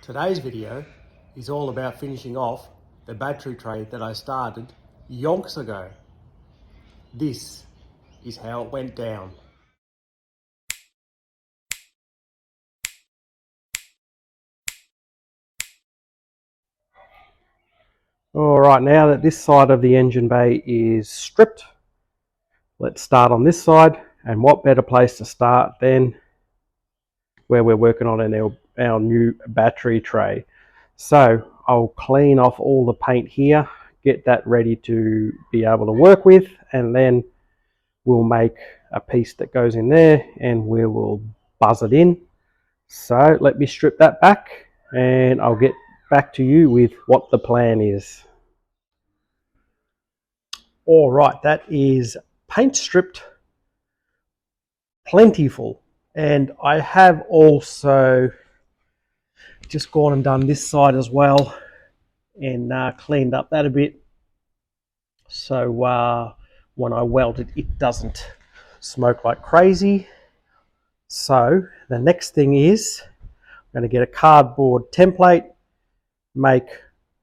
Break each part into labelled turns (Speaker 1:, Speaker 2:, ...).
Speaker 1: Today's video is all about finishing off the battery tray that I started yonks ago. This is how it went down. Alright, now that this side of the engine bay is stripped, let's start on this side. And what better place to start than where we're working on our new battery tray. So I'll clean off all the paint here, get that ready to be able to work with, and then we'll make a piece that goes in there and we will buzz it in. So let me strip that back and I'll get back to you with what the plan is. All right, that is paint stripped, plentiful. And I have also just gone and done this side as well and cleaned up that a bit. So when I weld it, it doesn't smoke like crazy. So the next thing is I'm going to get a cardboard template, make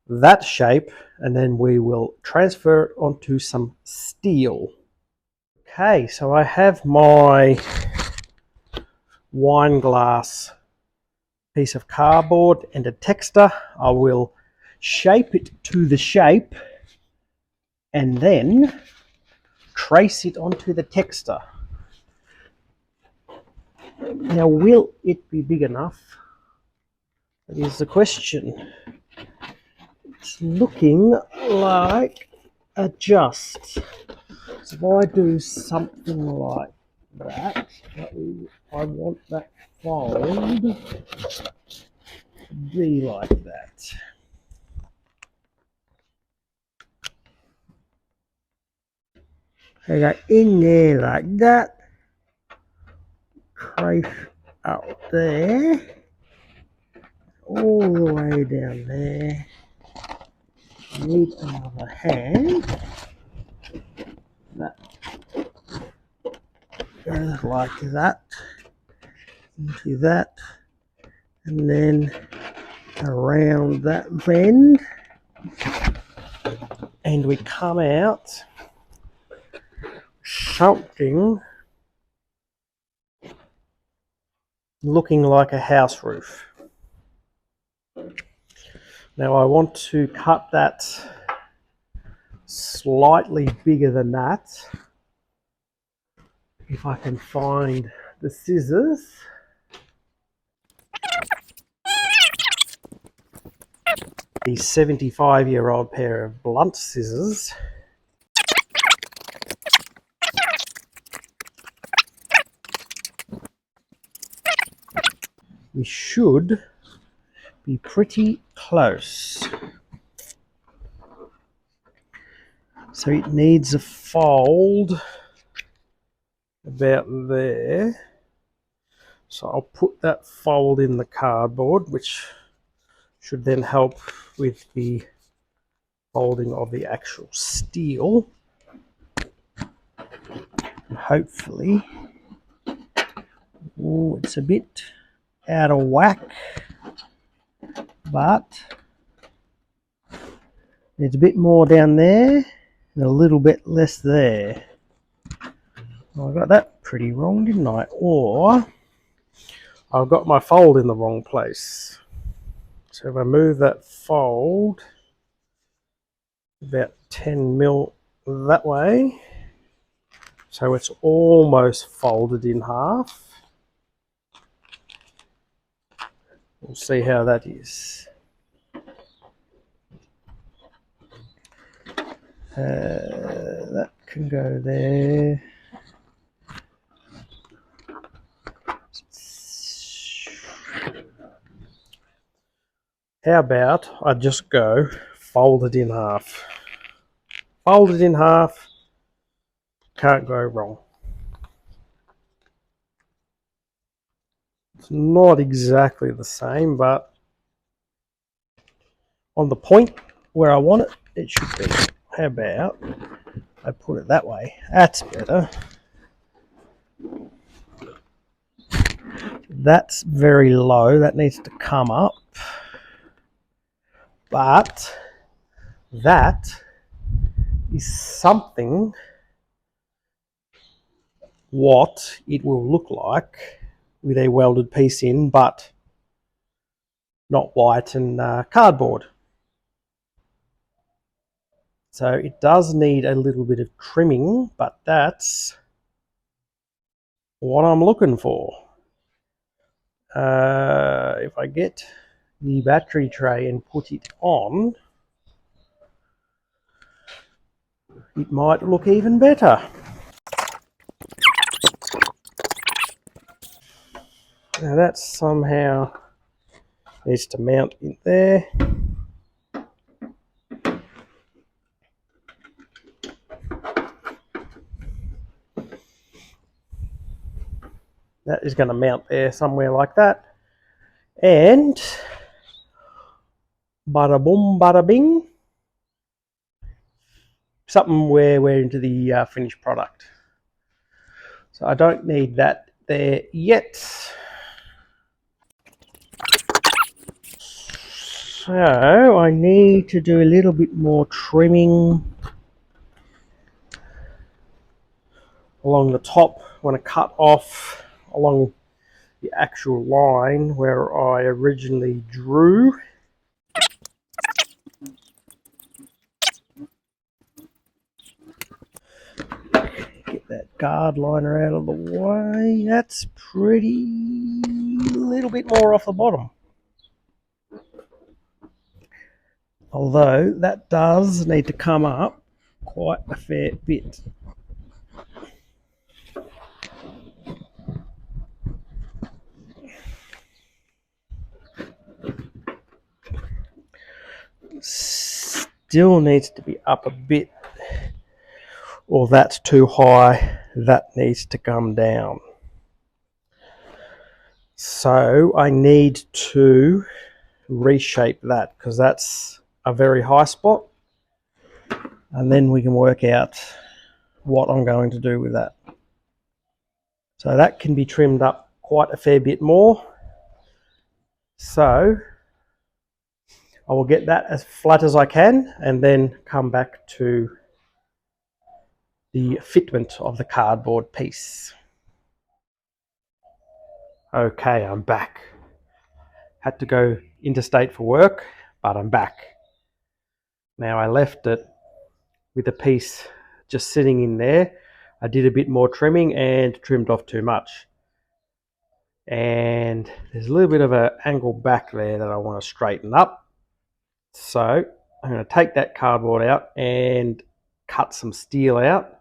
Speaker 1: that shape, and then we will transfer it onto some steel. Okay, so I have my wine glass piece of cardboard and a texter. I will shape it to the shape and then trace it onto the texter. Now, will it be big enough? That is the question. It's looking like a just. So if I do something like that, I want that fold to be like that. So go in there like that, trace out there, all the way down there. Need another hand. That goes like that, into that, and then around that bend, and we come out something looking like a house roof. Now I want to cut that slightly bigger than that. If I can find the scissors. The 75-year-old pair of blunt scissors. We should be pretty close. So it needs a fold about there. So I'll put that fold in the cardboard, which should then help with the folding of the actual steel. And hopefully, oh, it's a bit out of whack, but there's a bit more down there and a little bit less there. Well, I got that pretty wrong, didn't I? Or I've got my fold in the wrong place. So if I move that fold about 10 mil that way, so it's almost folded in half. We'll see how that is. That can go there. How about I just go fold it in half? Fold it in half, can't go wrong. It's not exactly the same, but on the point where I want it, it should be. How about I put it that way? That's better. That's very low. That needs to come up. But that is something what it will look like with a welded piece in, but not white and cardboard. So it does need a little bit of trimming, but that's what I'm looking for. If I get the battery tray and put it on, it might look even better. Now that somehow needs to mount in there. That is going to mount there somewhere like that. And bada boom, bada bing. Something where we're into the finished product. So I don't need that there yet. So I need to do a little bit more trimming along the top. I want to cut off along the actual line where I originally drew. Get that guard liner out of the way. That's pretty little bit more off the bottom. Although that does need to come up quite a fair bit. Still needs to be up a bit, or that's too high. That needs to come down. So I need to reshape that because that's a very high spot, and then we can work out what I'm going to do with that. So that can be trimmed up quite a fair bit more. So I will get that as flat as I can and then come back to the fitment of the cardboard piece. Okay, I'm back. Had to go interstate for work, but I'm back. Now I left it with the piece just sitting in there. I did a bit more trimming and trimmed off too much. And there's a little bit of an angle back there that I want to straighten up. So I'm going to take that cardboard out and cut some steel out.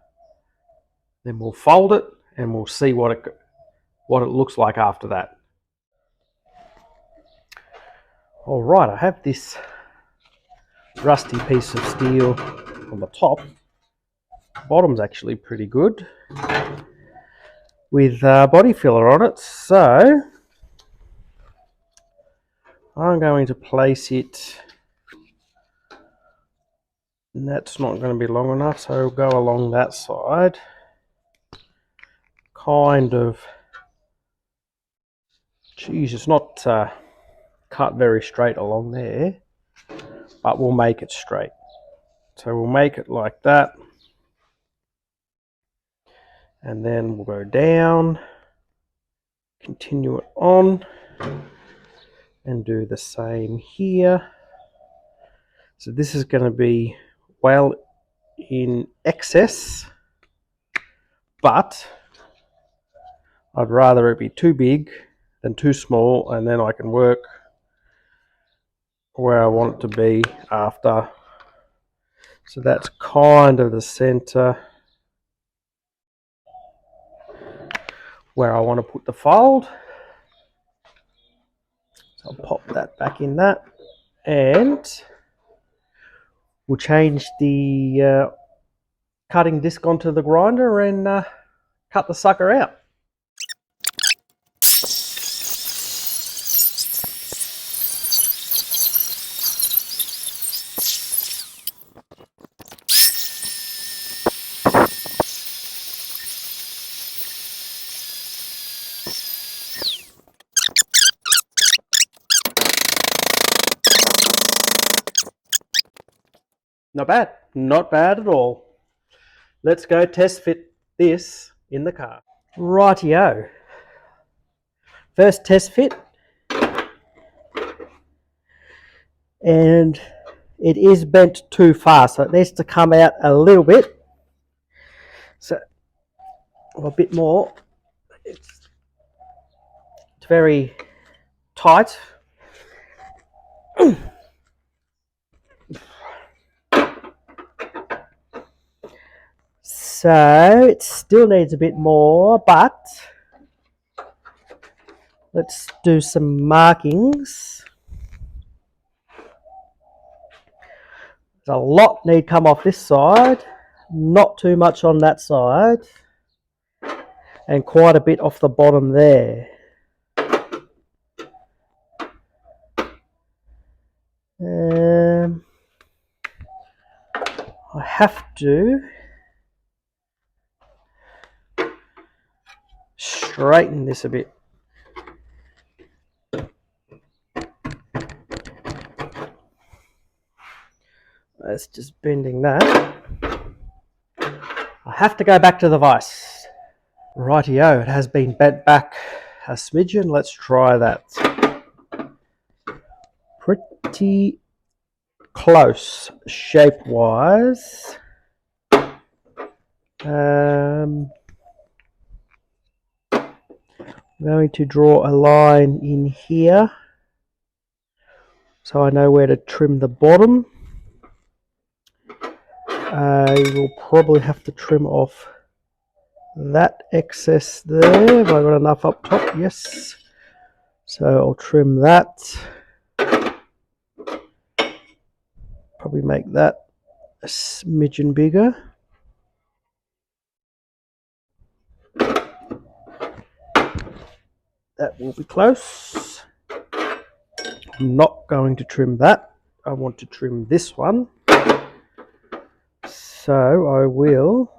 Speaker 1: Then we'll fold it and we'll see what it looks like after that. All right, I have this rusty piece of steel on the top. The bottom's actually pretty good with body filler on it. So I'm going to place it, and that's not going to be long enough, so I'll go along that side. Kind of, geez, it's not cut very straight along there, but we'll make it straight. So we'll make it like that, and then we'll go down, continue it on, and do the same here. So this is going to be well in excess, but I'd rather it be too big than too small, and then I can work where I want it to be after. So that's kind of the center where I want to put the fold. So I'll pop that back in that, and we'll change the cutting disc onto the grinder and cut the sucker out. Not bad. Not bad at all. Let's go test fit this in the car. Rightio. First test fit. And it is bent too far, so it needs to come out a little bit. So, a bit more. It's very tight. So it still needs a bit more, but let's do some markings. There's a lot need come off this side, not too much on that side, and quite a bit off the bottom there. I have to straighten this a bit. That's just bending that. I have to go back to the vise. Rightio, it has been bent back a smidgen. Let's try that. Pretty close shape-wise. I'm going to draw a line in here so I know where to trim the bottom. I will probably have to trim off that excess there. Have I got enough up top? Yes. So I'll trim that. Probably make that a smidgen bigger. That will be close. I'm not going to trim that. I want to trim this one. So I will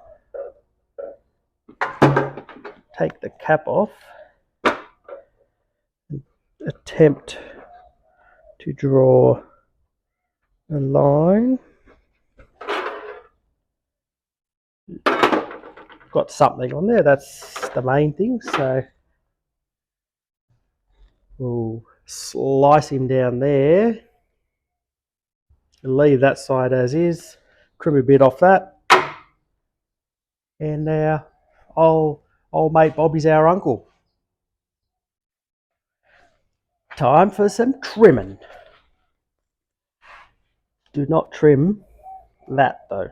Speaker 1: take the cap off and attempt to draw a line. Got something on there, that's the main thing. So we'll slice him down there. Leave that side as is, trim a bit off that, and now old mate Bobby's our uncle. Time for some trimming. Do not trim that though.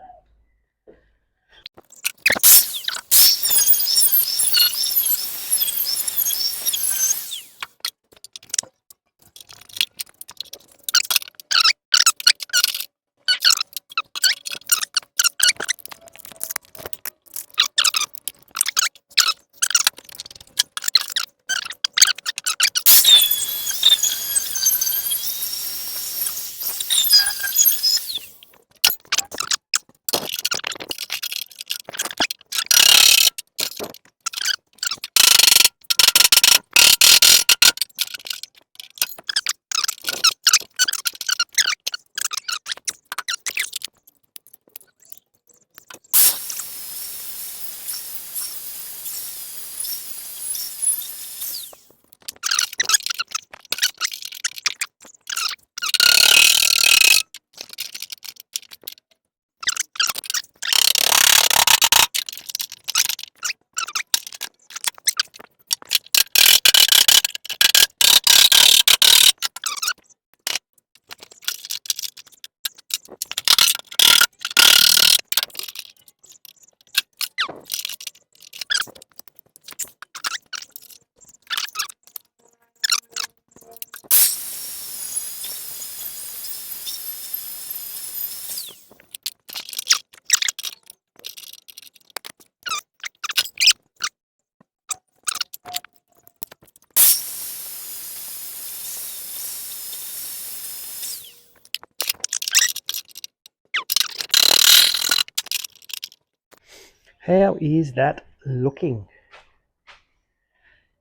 Speaker 1: How is that looking?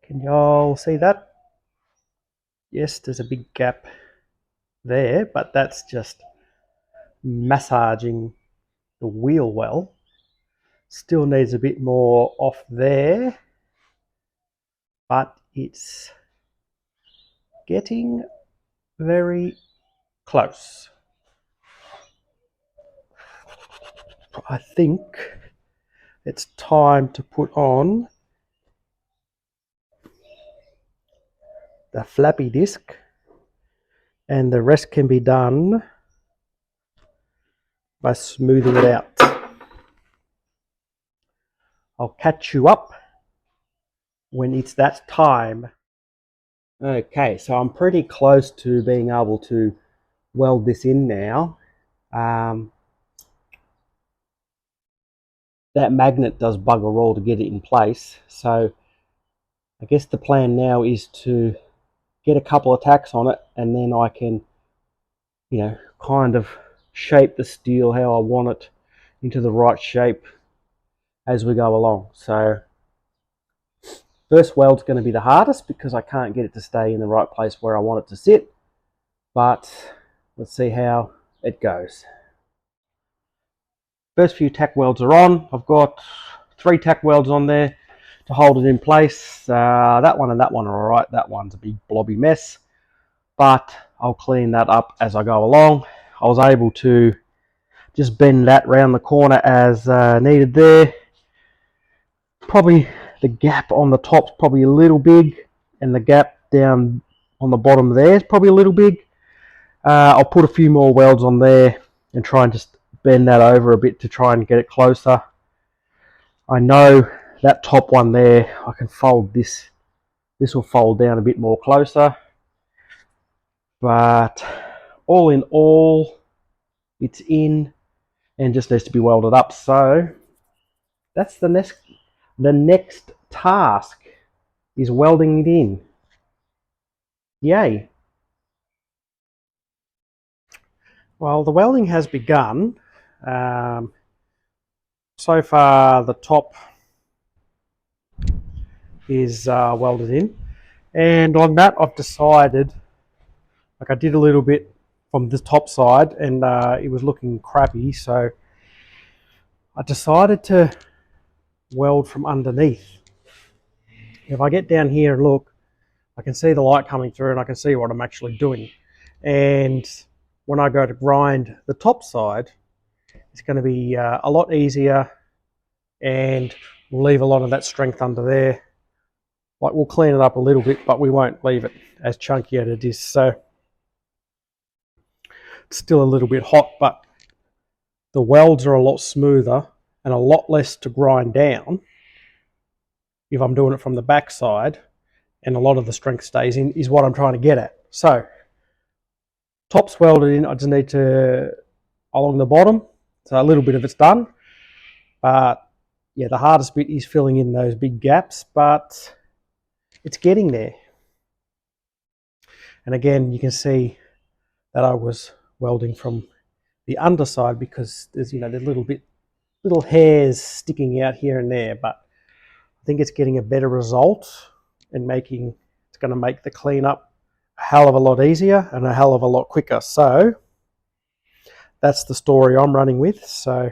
Speaker 1: Can y'all see that? Yes, there's a big gap there, but that's just massaging the wheel well. Still needs a bit more off there, but it's getting very close. I think it's time to put on the flappy disc, and the rest can be done by smoothing it out. I'll catch you up when it's that time. Okay, so I'm pretty close to being able to weld this in now. That magnet does bugger all to get it in place, so I guess the plan now is to get a couple of tacks on it, and then I can, you know, kind of shape the steel how I want it into the right shape as we go along. So first weld's going to be the hardest because I can't get it to stay in the right place where I want it to sit, but let's see how it goes. First few tack welds are on. I've got 3 tack welds on there to hold it in place. That one and that one are alright. That one's a big blobby mess, but I'll clean that up as I go along. I was able to just bend that round the corner as needed there. Probably the gap on the top's probably a little big, and the gap down on the bottom there is probably a little big. I'll put a few more welds on there and try and just bend that over a bit to try and get it closer. I know that top one there, I can fold this. This will fold down a bit more closer. But all in all, it's in and just needs to be welded up. So that's the next task, is welding it in. Yay. Well, the welding has begun. So far the top is welded in, and on that I've decided, like I did a little bit from the top side and it was looking crappy, so I decided to weld from underneath. If I get down here and look, I can see the light coming through and I can see what I'm actually doing. And when I go to grind the top side, it's going to be a lot easier, and we'll leave a lot of that strength under there. Like, we'll clean it up a little bit, but we won't leave it as chunky as it is. So it's still a little bit hot, but the welds are a lot smoother and a lot less to grind down if I'm doing it from the back side, and a lot of the strength stays in, is what I'm trying to get at. So top's welded in. I just need to along the bottom, so a little bit of it's done, but yeah, the hardest bit is filling in those big gaps, but it's getting there. And again, you can see that I was welding from the underside because there's, you know, there's little hairs sticking out here and there, but I think it's getting a better result and it's going to make the cleanup a hell of a lot easier and a hell of a lot quicker. So that's the story I'm running with. So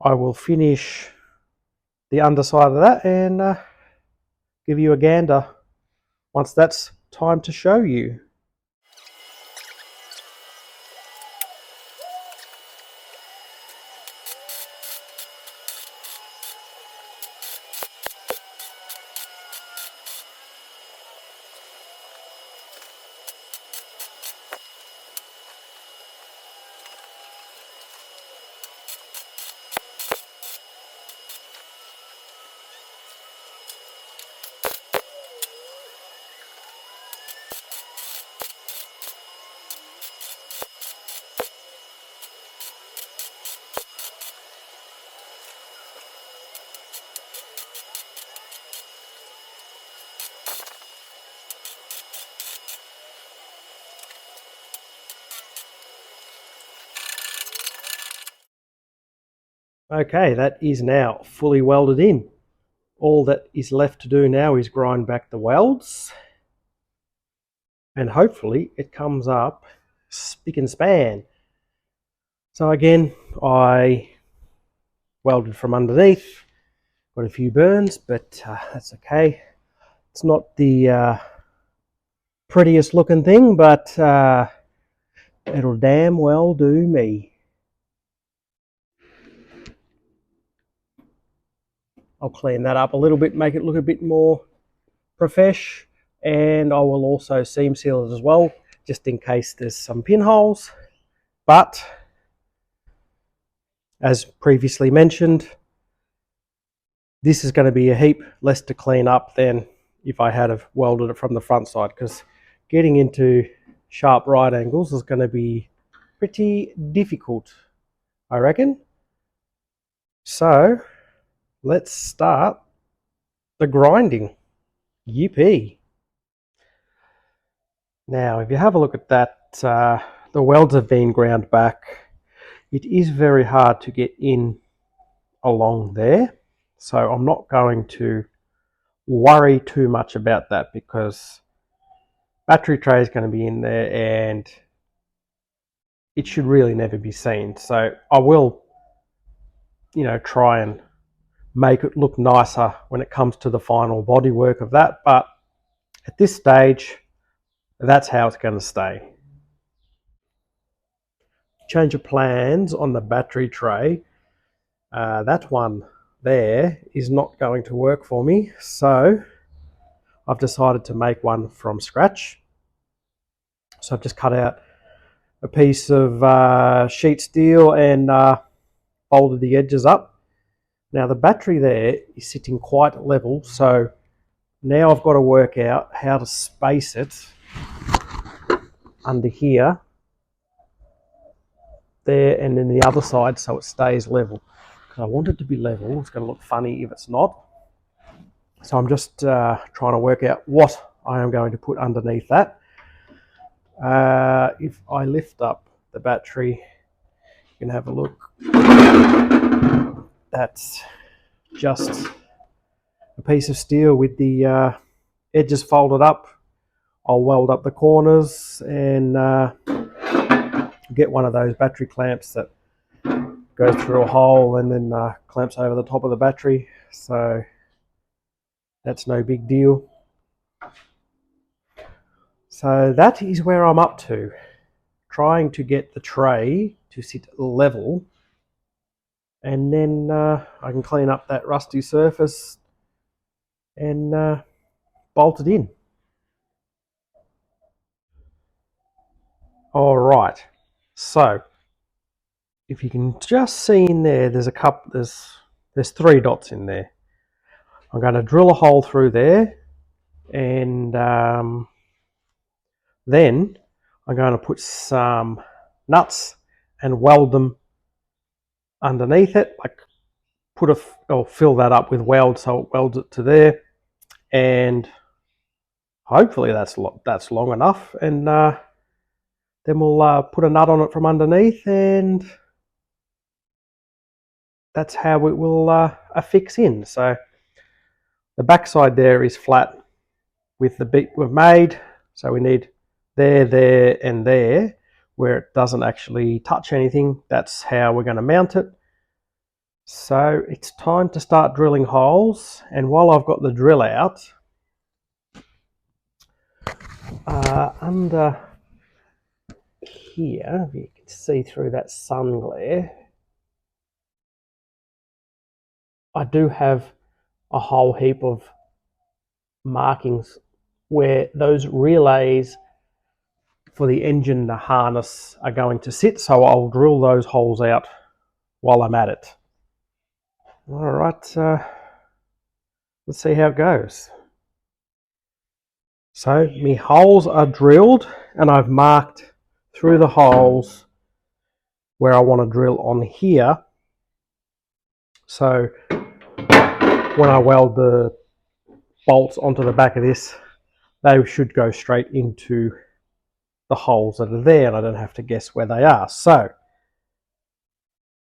Speaker 1: I will finish the underside of that and give you a gander once that's time to show you. Okay, that is now fully welded in. All that is left to do now is grind back the welds, and hopefully it comes up spick and span. So again, I welded from underneath, got a few burns, but that's okay. It's not the prettiest looking thing, but it'll damn well do me. I'll clean that up a little bit, make it look a bit more profesh, and I will also seam seal it as well, just in case there's some pinholes. But as previously mentioned, this is going to be a heap less to clean up than if I had have welded it from the front side, because getting into sharp right angles is going to be pretty difficult, I reckon. So let's start the grinding. Yippee. Now, if you have a look at that, the welds have been ground back. It is very hard to get in along there, so I'm not going to worry too much about that, because battery tray is going to be in there and it should really never be seen. So I will, try and make it look nicer when it comes to the final bodywork of that, but at this stage, that's how it's going to stay. Change of plans on the battery tray. That one there is not going to work for me, so I've decided to make one from scratch. So I've just cut out a piece of sheet steel and folded the edges up. Now the battery there is sitting quite level, so now I've got to work out how to space it under here, there, and then the other side so it stays level. I want it to be level. It's going to look funny if it's not. So I'm just trying to work out what I am going to put underneath that. If I lift up the battery, you can have a look. That's just a piece of steel with the edges folded up. I'll weld up the corners and get one of those battery clamps that goes through a hole and then clamps over the top of the battery. So that's no big deal. So that is where I'm up to, trying to get the tray to sit level, and then I can clean up that rusty surface and bolt it in. All right, so if you can just see in there, there's there's 3 dots in there. I'm going to drill a hole through there, and then I'm going to put some nuts and weld them underneath it, like fill that up with weld so it welds it to there, and hopefully that's long enough, and then we'll put a nut on it from underneath, and that's how it will affix in. So the back side there is flat with the bit we've made, so we need there, and there, where it doesn't actually touch anything. That's how we're going to mount it. So it's time to start drilling holes, and while I've got the drill out, under here, if you can see through that sun glare, I do have a whole heap of markings where those relays for the engine harness are going to sit, so I'll drill those holes out while I'm at it. All right, let's see how it goes. So my holes are drilled, and I've marked through the holes where I want to drill on here. So when I weld the bolts onto the back of this, they should go straight into the holes that are there, and I don't have to guess where they are. So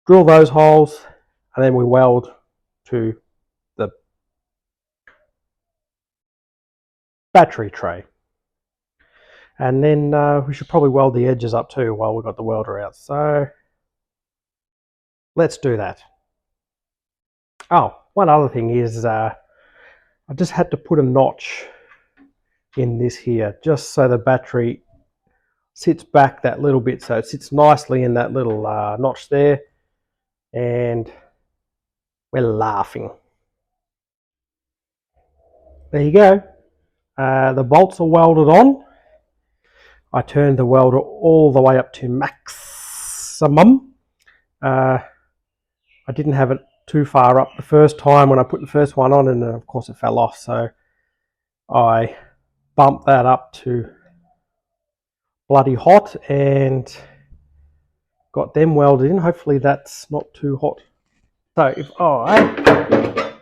Speaker 1: drill those holes, and then we weld to the battery tray. And then we should probably weld the edges up too while we've got the welder out. So let's do that. Oh, one other thing is I just had to put a notch in this here just so the battery sits back that little bit, so it sits nicely in that little notch there, and we're laughing. There you go. The bolts are welded on. I turned the welder all the way up to maximum. I didn't have it too far up the first time when I put the first one on, and of course it fell off, so I bumped that up to bloody hot and got them welded in. Hopefully that's not too hot. So if I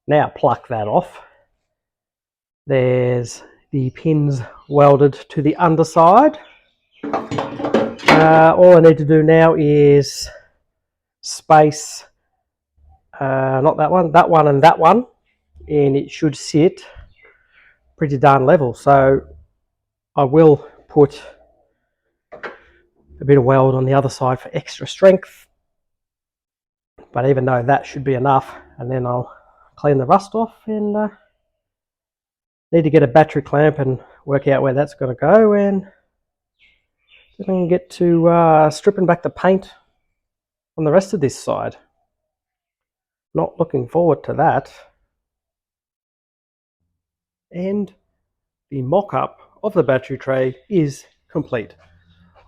Speaker 1: now pluck that off, there's the pins welded to the underside. All I need to do now is space not that one and that one, and it should sit pretty darn level. So I will put a bit of weld on the other side for extra strength, but even though that should be enough, and then I'll clean the rust off, and need to get a battery clamp and work out where that's going to go, and then I can get to stripping back the paint on the rest of this side. Not looking forward to that. And the mock-up of the battery tray is complete.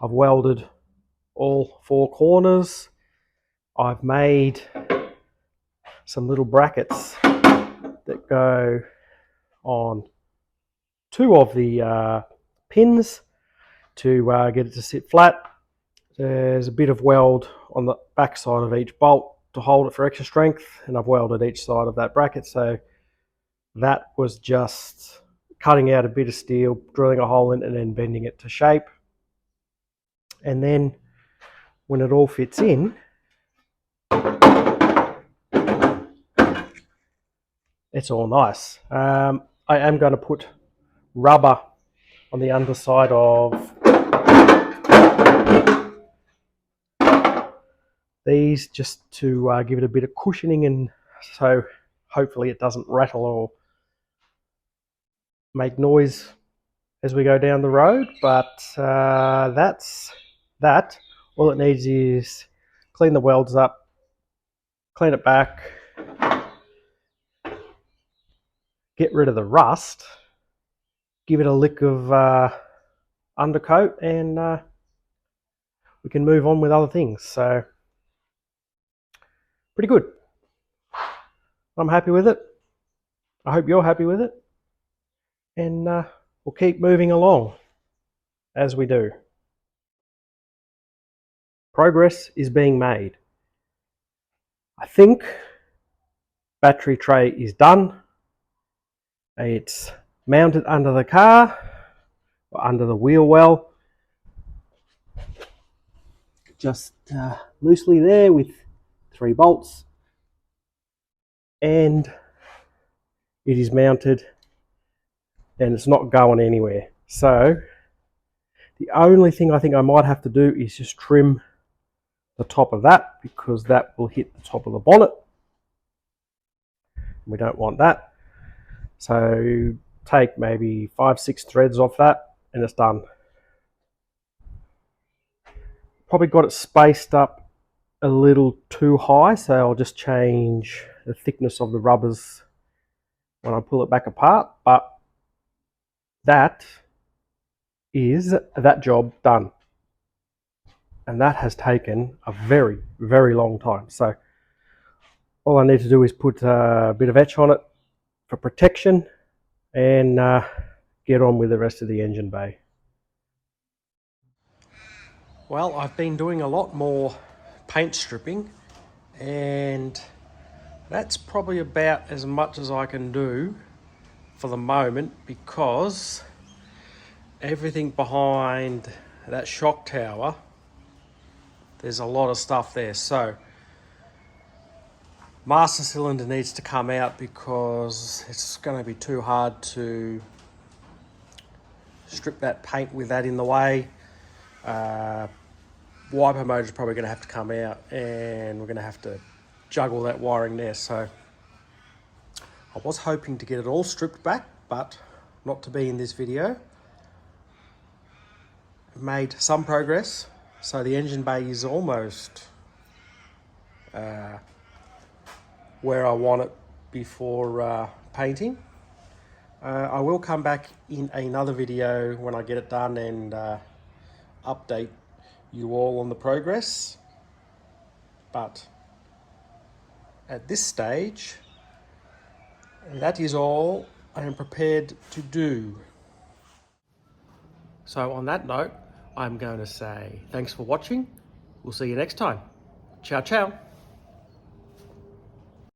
Speaker 1: I've welded all four corners. I've made some little brackets that go on two of the pins to get it to sit flat. There's a bit of weld on the back side of each bolt to hold it for extra strength, and I've welded each side of that bracket, so that was just cutting out a bit of steel, drilling a hole in it, and then bending it to shape. And then when it all fits in, it's all nice. I am going to put rubber on the underside of these just to give it a bit of cushioning, and so hopefully it doesn't rattle or make noise as we go down the road. But that's that. All it needs is clean the welds up, clean it back, get rid of the rust, give it a lick of undercoat, and we can move on with other things. So pretty good. I'm happy with it. I hope you're happy with it, and we'll keep moving along as we do. Progress is being made. I think battery tray is done. It's mounted under the car, or under the wheel well, just loosely there with 3 bolts, and it is mounted and it's not going anywhere. So the only thing I think I might have to do is just trim the top of that, because that will hit the top of the bonnet. We don't want that. So take maybe 5-6 threads off that and it's done. Probably got it spaced up a little too high, so I'll just change the thickness of the rubbers when I pull it back apart. But that is that job done, and that has taken a very, very long time. So all I need to do is put a bit of etch on it for protection, and get on with the rest of the engine bay. Well, I've been doing a lot more paint stripping, and that's probably about as much as I can do for the moment, because everything behind that shock tower, there's a lot of stuff there. So master cylinder needs to come out, because it's going to be too hard to strip that paint with that in the way. wiper motor is probably going to have to come out, and we're going to have to juggle that wiring there. So I was hoping to get it all stripped back, but not to be in this video. I've made some progress, so the engine bay is almost where I want it before painting. I will come back in another video when I get it done and update you all on the progress. But at this stage, that is all I am prepared to do. So on that note, I'm going to say thanks for watching. We'll see you next time. Ciao, ciao.